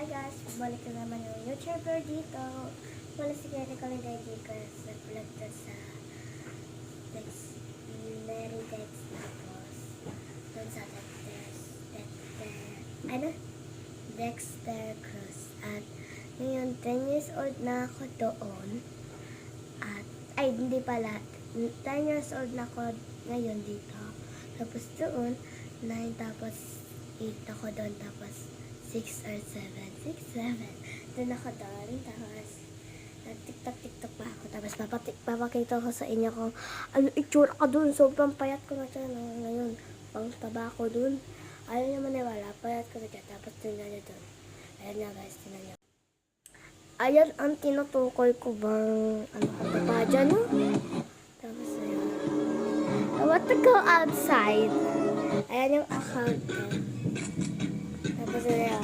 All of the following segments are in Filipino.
Hi guys, balik na naman yung YouTuber dito. Wala si Kaya Kaliday Gikas na vlog na sa Mary Dex tapos doon sa Dexter Cruz. At ngayon, 10 years old na ako doon. At, hindi pala. 10 years old na ako ngayon dito. Tapos doon, 9 tapos 8 ako doon. Tapos 6 or 7. 6, 7. Doon ako doon. Tapos, TikTok pa ako. Tapos, papakita ko sa inyo kung ano itsura ko doon. Sobrang payat ko na dyan. Ngayon, pang taba ko doon. Ayaw niya maniwala. Payat ko na dyan. Tapos, tingnan niyo doon. Ayan na guys, tingnan niyo. Ayan ang tinutukoy ko bang ano pa dyan, no? Tapos, ayan. I want to go outside. Ayan yung account ko. Tapos, ayan.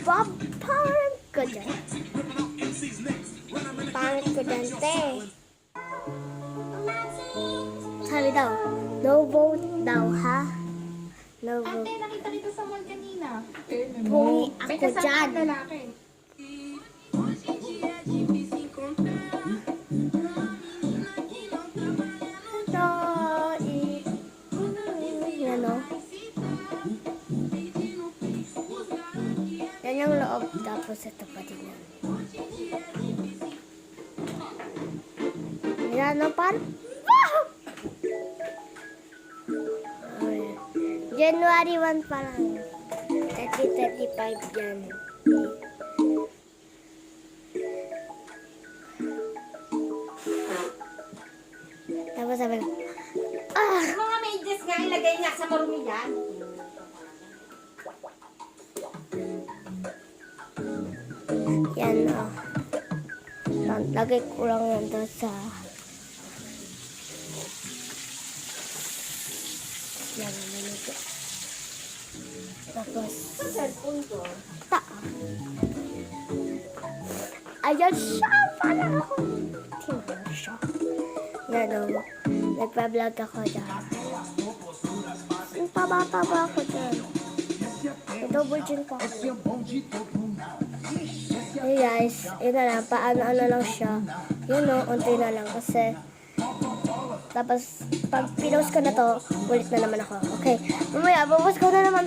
Bob, parang ko dyan. Pangit ko dyan, te. Sabi daw, no vote daw, ha? No vote. Ate, nakita dito sa mall kanina. Pungi ako dyan. Lalaki. Yan o. Yan yung loob. Tapos ito pa din yan. Yan o, parang. January 1 pa lang. 30-35 yan. Tapos sabi ko, Mga medyas nga, ilagay nga sa marumi yan. yan o. Lagay ko lang yan doon sa yan ang minuto. Tapos Sa cellphone ko. ayan siya! Parang ako. Tingnan siya. Yan o. Nagpa-vlog ako dyan. Ang taba-taba ako dyan. Double chin pa ako. Hey guys, yun na lang. Paano-ano lang siya. Yun o, unti na lang. Kasi, tapos, pag pinost ko na to, ulit na naman ako. Okay, mamaya, babas ko na naman